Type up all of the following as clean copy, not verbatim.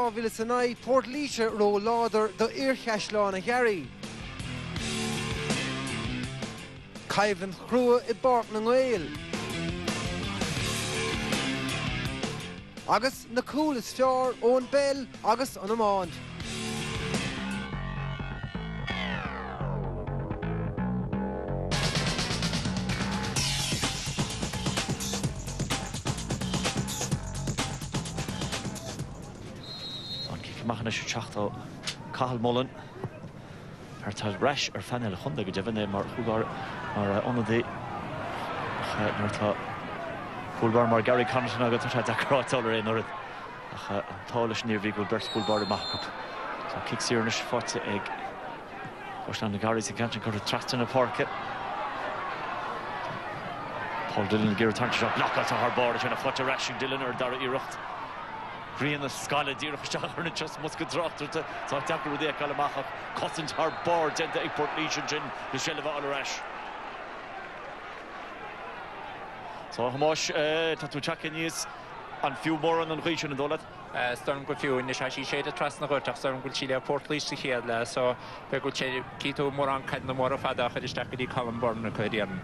Tábhile Sanai Portlaoise ro láidir do Garrycastle a Garry. Caibhlann chrua I Bort na Gael. Agus na cúlas fear ón Bell agus an Amand. Machna sé teachtá Cathal Mullen ar tá reis ar fanil chunda go deimhne mar chugar mar onadí nar tá fúlbar mar Garrycastle agus tá derátáil ar éonar ach tálas níor bhí go bert fúlbar amach tá kick síarnas forte ag Oslan na Garry sa cantin gur trastan na parke Paul Dillon gur tartan blocka tá har bar na forte rashing Dillon ar dar iirecht Green the Scarlet Deer of Shahar just must get dropped to Tacker the Kalamach, Cossins her board, and the Portlaoise Gin, the Shelva Alarash. So Hamosh Tatu Chakin is and few more on the region and all that. Storm go few in the Shashi shade of Trust Nagot, Storm will Chile Portlaoise here, so they could say Kito Moran Kad no more of Ada, Hadistakadi Column born a Canadian.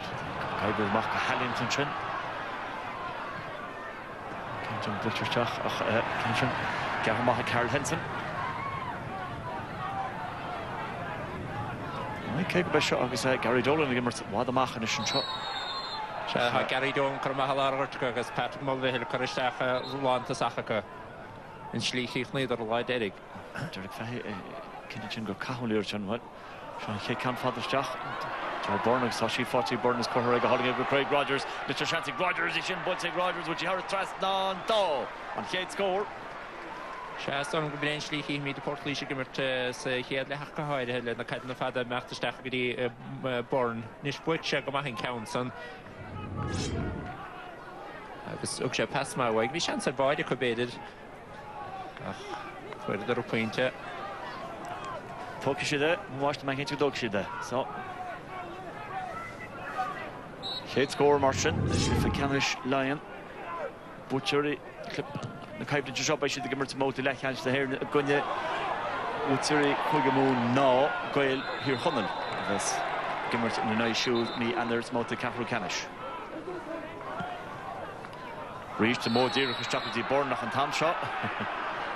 I will mark a Hallington Chin. John Butcherstach, Kenshin, Garmaha Carol Henson. Okay, Bishop, I say Gary Dolan again, what the Machinish and shot. Gary Dolan, Karmahala, because Patrick Mulvihill, Karistach, Lanta Sachaka, and Schleich neither light Eric. Derek Fahy, Kinchin go Kahulirchan, what? He can't father Stach. Born Sashi 40 Burners Correga holding it with Craig Rogers. Little Shantic Rogers, Ishin Bunting Rogers, which you heard Trust non do on Kate score. Shaston would be actually he made the Portlaoise Gimmert say he had Lehaka Hyde and the Cat and the Father Master Stachidi born Nishwich Shagamahin Council. I was Uksha past my way. We shan't survive the Cobated. Where the pointer. Tokishida, watched the Makin to Dokshida. So. Kate score Martian, the Canish Lion, Butchery, the Cape to shop. I should give her to Moti Lechans the hair, Gunya, Butchery, Kugamoon, no, Gael, here Hunnel. This Gimmert in the nice shoes, me and there's Moti Capital Canish. Reached to Mo Deer, who's chocolate born and Tam shot.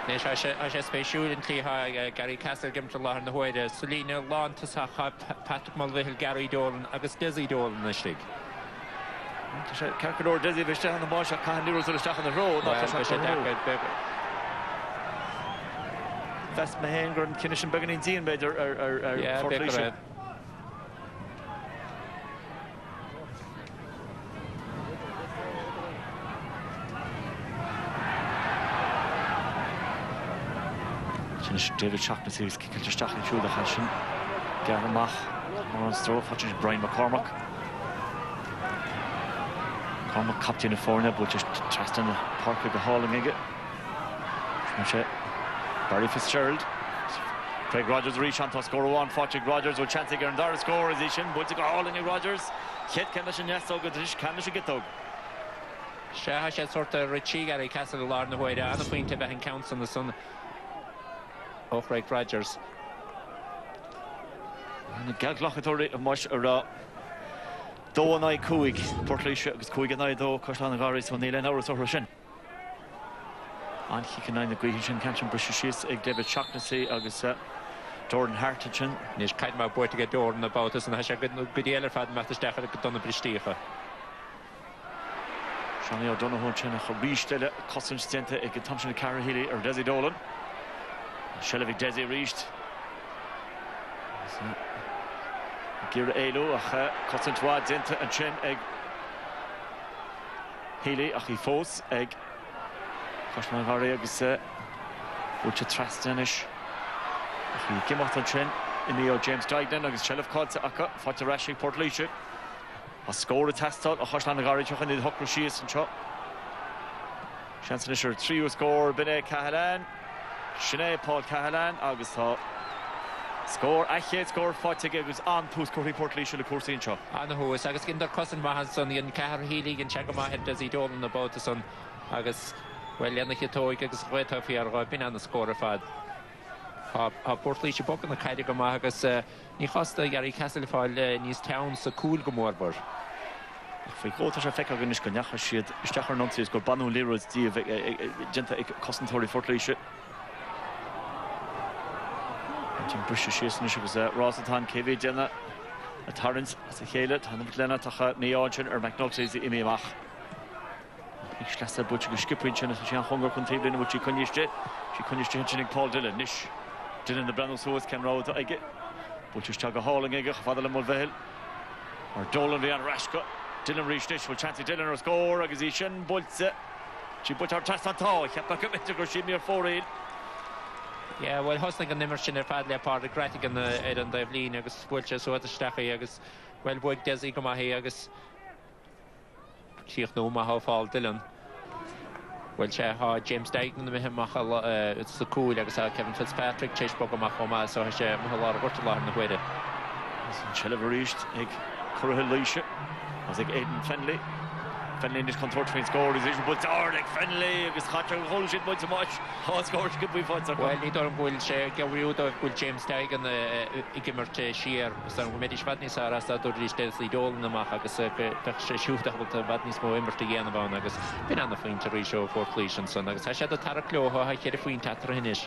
Yes, I just pay shoot and clear Garrycastle Gimmert to Lahar in the way. Selina Lawn to Saha, Patrick Mulvihill, Gary Dolan, August Dizzy Dolan, the Stig. Carcador Dizzy Vista and the Marsh of Can Neros to the Staff on the road. That's Mahanger and Kinnish and Beginning Dean made our Portlaoise. David Chapman series kicking to Stachy through the Hashin. Gavin Mach, Moran Stroke, watching Brian McCormack. McCormack captain of Forna, but just trusting the park of the hall and Migget. Barry Fitzgerald. Craig Rogers reach on to score one. Patrick Rogers with chance to get another score. Is Ishin, but to go all in Rogers. Kit Kennish yes, so good. Kennish get dog. Shah had sort of Richie Garrycastle Larn the way down. The point of Behan counts on the sun. Oh, Craig Rogers. And the Galglachatory of Mush or Do and I Kuig, Portlaoise, because Kuig and I do, Corslan Garris, when they learn hours over Shin. And he can nine the Guihin Catching British, David Shaughnessy, August Jordan Hartichin. Nish Kaidma boy to get Jordan about us, and I shall get good yellow fat Master Stacher on the British. Shani O'Donoghue, China, Ristelle, Cossins Stente, a Thompson Carrie Healy, or Desi Dolan. Shelevik Desi reached. Gira Elo, Cossins Wad, Dente, and Chen, egg. Healy, Achi Fos, egg. Koshman Harry, Agus, which a Trastanish. Achi Gimot Chen, in the James Dignan, Agus Shelev Kodsa, Aka, Fatarashi, Portlaoise. A score a test out, a Hoshland Gary Chochan, the Hokrushis and Chop. Chancelisher, trio score, Bine Cahalan. Sinead Paul Cahalan, August Hall. Score, Achet score, Fortig was on Post Corey Portlaoise, the course in Chop. And who is August in their cousin Mahan's son, the Cahar Healy and Chagama had Desi Dolan about the son. August Well, lena chitóig agus ghuita fiar bin an scóra fad. Ha Portlaoise bog an caide go maith agus ní chosta Garrycastle fáil níos town sa cúl go mórbor. Fai góta sé feic agan is go necha siad isteach ar nonsaí is gur banú léróid díobh genta ag cosantóirí Portlaoise. Tin brise síos níos agus rásatán céhé déna a tarrins as a chéile tána lena tacha níáin ar McNulty's i imimeach. Ik slasta butch go skiprin sin as an hunger chun tablin what she kuniste. She kuniste hin Paul Dillon nish. Dillon the Brandon Soas came round to ige. Butch tag a hauling ige fadal mo vehel. Or Dolan vi an Rashka. Dillon reached it will chance Dillon or score agus he shin bultse. She put her test on toe. He kept back to go she mere 4-8. Yeah, well hosting an nimmer sin fadle apart the gratic and the Eden Devlin agus butch so at the stache agus well boy desi go ma he agus Sheikh no ma how fall Dillon. Well she ha James Dyken with him machal it's the cool agus Kevin Fitzpatrick chase bog ma ma so she ma lot of work in the way. Chelleverished ag Currahil Leisha as ag Aidan Fenley. Fenley in his control train scored his vision but Ardek Fenley agus Hatcher whole shit much much. How scored good we fight. Well ni don't will she Gabriudo will James Dyken igimert sheer so medisch vatnis ara sta do Leslie Dolan na mach agus she shoot the vatnis mo immer te gena van agus bin an the fin to show for Portlaoise so agus ha she the Taraklo ha he the fin tatra hinish.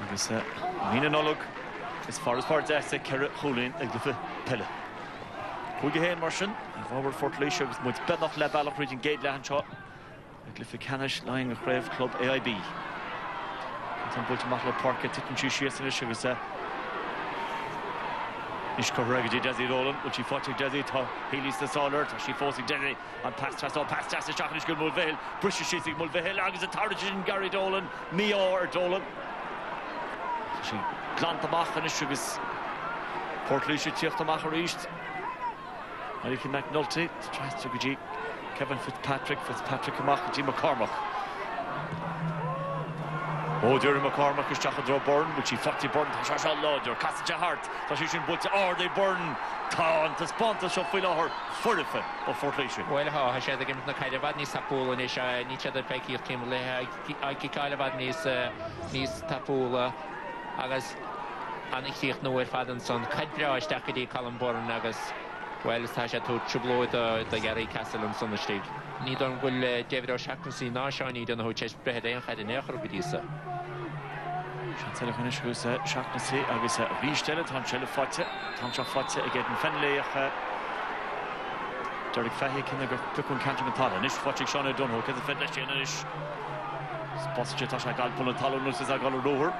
Agus Mina Nolog as far as Portlaoise Kerry Hulin ag the pelle. Hoe je heen Martian, forward Portlaoise agus moet benach le ballach reading gate lehan shot. Glyph Canish lying Grave Club AIB. Tan bult machlo park titan chies in agus Ish Correggy Desi Roland, which he fought to Desi to Healy's the Solar, she forcing Desi and pass the shot and good Mulvale, British shooting Mulvale, agus a Tarjin Gary Dolan, Mio or Dolan. She glant the mach and Sugas Portlaoise tiach the mach reached. Marikin McNulty tries to go Kevin Fitzpatrick Mach Jim McCormack. Oh, Jerry McCormack is Chachadro Burn, which he fucked Burn, Shasha Lodge or Cassaja Hart, Tashishin Butch or they burn Town to Spont to Shopfil or Furifa of Portlaoise. Well, how I said the game of the kind of Adnis Tapul and Isha, Nietzsche the Pecky of Kim Leha, I Kikala Adnis, Nis Tapula, Agas, and I hear nowhere Fadenson, Kadra, Stakadi, Columborn, Nagas. Well, it's Tasha to Chublo the Garrycastle and Sunday Street. Need on will David O'Shaughnessy, Nasha, need on who chase bread and had an echo with you, sir. Chantel finish was Shaughnessy, I guess Restelle, Tanchella Fotte, Tancha Fotte again Fenley, Derek Fahy, Kindergarten Cantamentala, Nish Fotte, Sean O'Donoghue, because the Fenley and Nish Sposset Tasha Galpon and Talon, as I got a rover.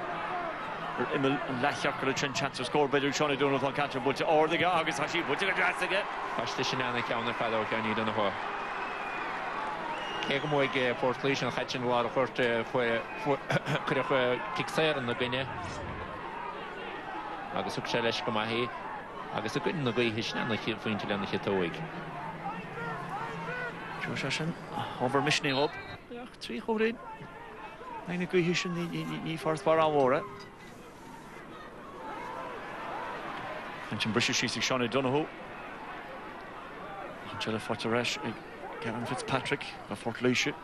Emil Lachar could have chance to score better Sean O'Donoghue on catch but or the August Hashi put it dress again. Hash the shenanigan counter the fellow can you don't know. Kegamoig Portlaoise and Hatchin a lot of first for could have kicked there in the Guinea. Agus Ukshelesh Kamahi. Agus a good in the way his shen like for into the Hitoig. Joshashan over missioning up. 3 holding. 9 good hishin the first bar on war. And British she's Sean O'Donoghue. Angela Forteresh, Kevin Fitzpatrick, of Portlaoise.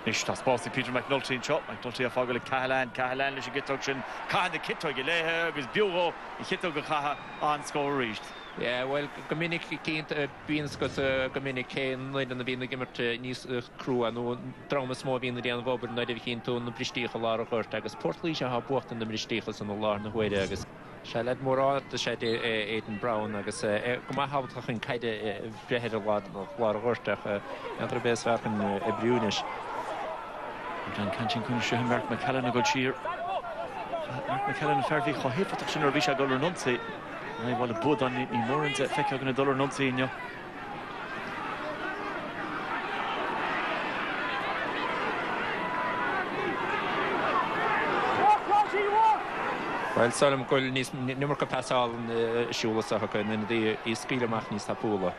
Nish tas boss Peter McNulty in shot. McNulty a foggle Cahalan is a get touching. Cahan the Kitto Galeha is Bureau, Kitto Gaha on score reached. Yeah, well, Dominic can't be in Scott Dominic Kane, Lloyd and the being the gamer to Nice crew and drama small being the end of over night of Kane to the British a lot of hurt. Agus Portlaoise have worked in the British and the Lord in the way there. Shall add more on the shed Aidan Brown, I guess. Come on, how to kind of bread a lot of work. And the best work in a Brunish. Dan Canchin Kunisha, Mark McCallan, a good cheer. Mark McCallan, a fair view, Hohe protection or Visha Dollar Nunzi. I want to put on the Morans at Fekka and a dollar Nunzi in you. Well, Solomon Gull needs number capacity in the Shula Sahaka and the Skila Machnis Tapula.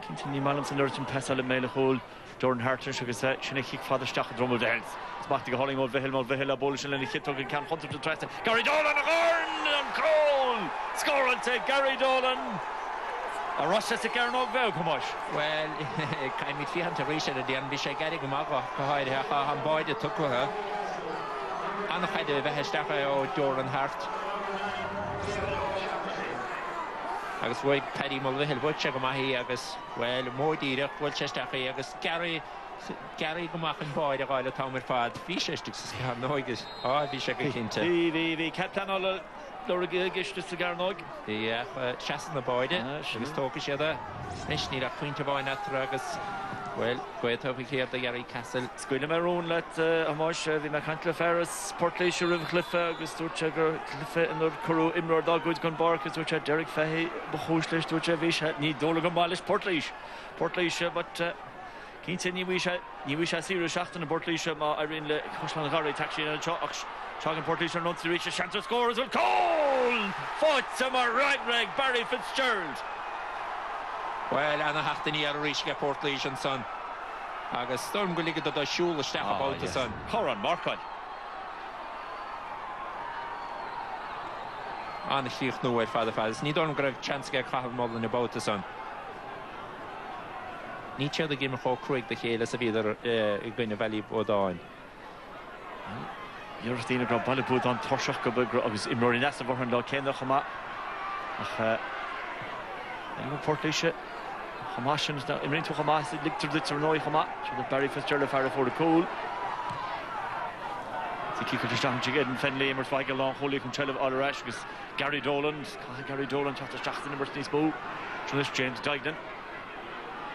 Continue Malams and Urgent Passal and Mele Hole, Jordan Harton, Sugar Set, Shinekik Father Stach, Drummel Dance. Smarty Holling of Vehel, Abolition and the Hit and Camp Hunter to Trust. Gary Dolan, a horn and Cole! Score and take Gary Dolan. A Ross is the Garnog Vell, come on. Well, I mean, if you had to reach it at the end, we should get it. I'm boy that took her. And I had a hashtag or Doran Hart. I guess why Paddy Mulvihill would check my here. I guess, well, more dear, well, Chester, I guess Gary Gumach and boy, the guy that Tom Fad, Fishes, no, I guess, oh, Fisher Kinta. The Captain all Lorigish to Garnog. Yeah, Chasson the boy, she was talking each other. Nish need a quinta boy, not Ragus. Well, quite over here, the Garrycastle. Squid Maroon, let Amosh, the Macantla Ferris, Portlaoise, Rivercliff, Gusturchager, Cliff, and the Kuru, Imrod, Dogwood, Gunbark, which had Derek Fahy, Bahoslish, Duchavish, need Dolagan Malish, Portlaoise, but Quintin, you wish I see Rushacht and Portlaoise, Irene Kushman Gary, Taxi, and Chagan Portlaoise, not to reach a chance of score as well. Cole! Fought some right leg, Barry Fitzgerald. Well, Anna Hachtani are reaching a Portlaoise and son. Agus Storm go ligger the shul staff about the son. Horan Markon. And the Sheikh no way father fathers. Need on grab chance to get Cahill Mullen about the son. Nietzsche the game of Craig the Hale as a either going to valley or down. You're seeing a grab Ballyboot on Torshach Agus Imrorin Nasa and Lokenda Hama. Portlaoise. Hamashin is now in to Hamas, Lichter Noi Hama, so the Barry Fitzgerald Farah for the cool. The kicker to Stam Jiged and Fenley, Emers Weigel Long, Holy Control of Allarash, because Gary Dolan talked to Jackson and Mercedes Bow, Jonas James Dignan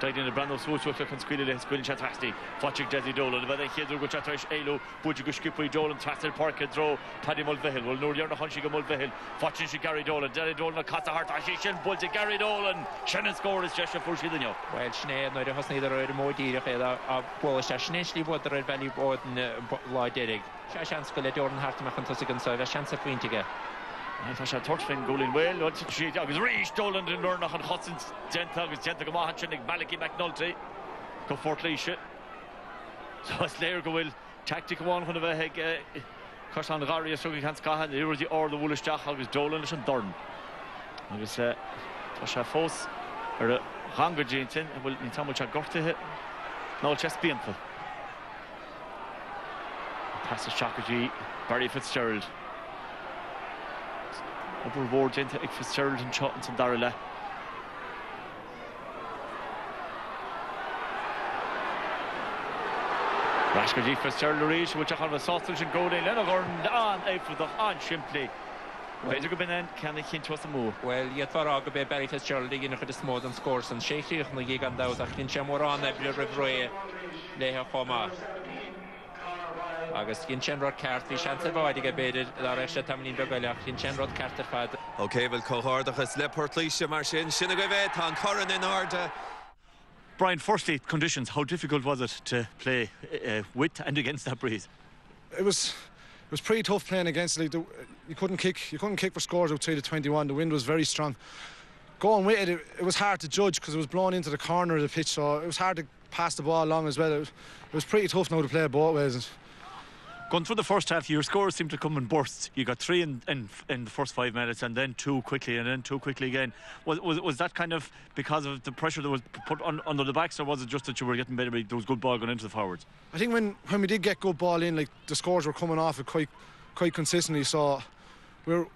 the Brando Swoosh and Squilly Chatrasti, Fotchik Desi Dolan, but then here's a good Chatrash Elo, Bujuguskipui Dolan, Trastel Parker Draw, Paddy Mulvihill, well, Nor Yarna Hunshiga Mulvihill, Fotchin Gary Dolan, Derry Dolan, Casa Hart, Ashishan, Bulti Gary Dolan, Shannon score is Jesha Fushidino. Well, Schnee, no, there was neither a more dear of Polish, Schnee, what the Red Valley board and Lloyd Derrick. Chance to let Doran Hart to make on so a chance of win to get. I thought Torchfin going well. What's she? I was reached Dolan and Lurnach and Hudson's Gentag was Gentag Mahachinik Maliki McNulty. Go Portlaoise. So it's there go well. Tactic one when a heg Kirsan Gary so can't scahan. There was the order Woolish Jack was Dolan and Durn. I was Tosha Foss or Hanga Jensen. Well, in time which I got to hit. No chest painful. Passes Shakaji, Barry Fitzgerald. Overboard into Fitzgerald and Chotton and Darrella. Rashkaji Fitzgerald Reach, which I have a sausage and gold in Lenagorn on out for the on simply. Better go in can they hint us more? Well, yet for Agabe Barry Fitzgerald in the small and scores and shaky and the gig and out of Kinchamoran, every river, Leha Homa. Agus cin rod ceart bhí sean bháid ag beidir le éis tamlín begaile cin rod ceart ar fad. Okay, well cóhardachas le Portlaoise mar sin sinna go bheith tá Corran in order. Brian, firstly, conditions, how difficult was it to play with and against that breeze? It was pretty tough playing against it. Like you couldn't kick for scores outside of 21. The wind was very strong. Going with it was hard to judge because it was blown into the corner of the pitch, so it was hard to pass the ball along as well. It was pretty tough now to play both ways. Going through the first half, your scores seemed to come in bursts. You got 3 in the first 5 minutes, and then 2 quickly, and then 2 quickly again. Was that kind of because of the pressure that was put under the backs, or was it just that you were getting better? There was good ball going into the forwards. I think when we did get good ball in, like the scores were coming off it quite consistently. So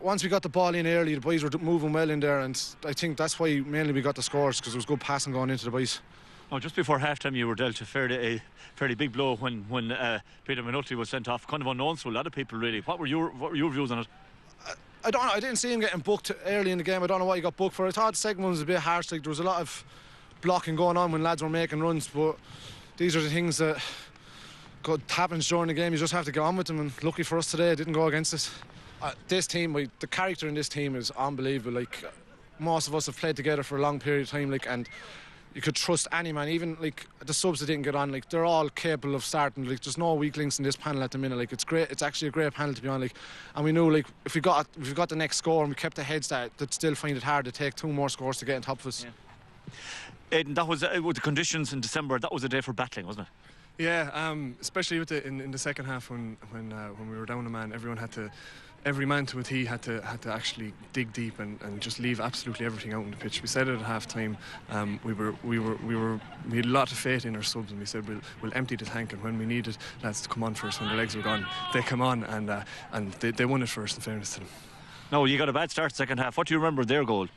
once we got the ball in early, the boys were moving well in there, and I think that's why mainly we got the scores because there was good passing going into the boys. Oh, just before halftime, you were dealt a fairly big blow when Peter McNulty was sent off. Kind of unknown to a lot of people, really. What were your views on it? I don't know. I didn't see him getting booked early in the game. I don't know what he got booked for. I thought the second one was a bit harsh. Like there was a lot of blocking going on when lads were making runs, but these are the things that happens during the game. You just have to get on with them. And lucky for us today, it didn't go against us. This team, the character in this team is unbelievable. Like most of us have played together for a long period of time. And you could trust any man, even like the subs that didn't get on, like they're all capable of starting. Like there's no weak links in this panel at the minute. Like it's great. It's actually a great panel to be on. Like, and we knew like if we got the next score and we kept the heads that they'd still find it hard to take 2 more scores to get on top of us. Yeah. And that was with the conditions in December. That was a day for battling, wasn't it? Yeah, especially with in the second half when we were down a man, everyone had to every man to a tee had to actually dig deep and just leave absolutely everything out on the pitch. We said it at half time. We had a lot of faith in our subs, and we said we'll empty the tank, and when we needed lads to come on first, when their legs were gone, they come on, and they won it first, in fairness to them. No, you got a bad start second half. What do you remember of their goal?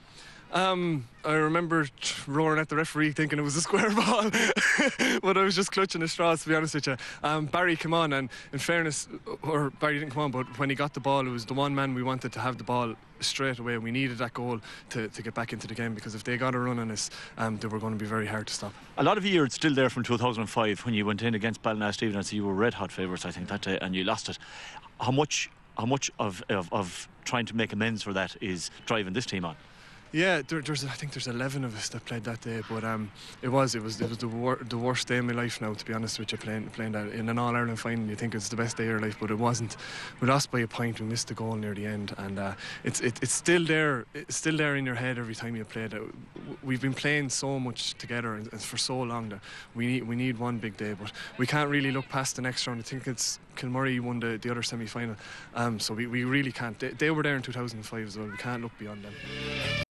I remember roaring at the referee thinking it was a square ball, but I was just clutching the straws, to be honest with you. Barry came on, and in fairness, or Barry didn't come on, but when he got the ball, it was the one man we wanted to have the ball straight away. We needed that goal to get back into the game, because if they got a run on us, they were going to be very hard to stop. A lot of you are still there from 2005 when you went in against Ballinasloe, and you were red hot favourites, I think, that day, and you lost it. How much of trying to make amends for that is driving this team on? Yeah, I think there's 11 of us that played that day, but it was the worst day of my life now, to be honest with you, playing that in an All-Ireland final. You think it's the best day of your life, but it wasn't. We lost by a point. We missed the goal near the end, and it's still there. It's still there in your head every time you play it. We've been playing so much together and for so long that we need one big day, but we can't really look past the next round. I think it's Kilmurray won the other semi-final, so we really can't. They were there in 2005 as well. We can't look beyond them.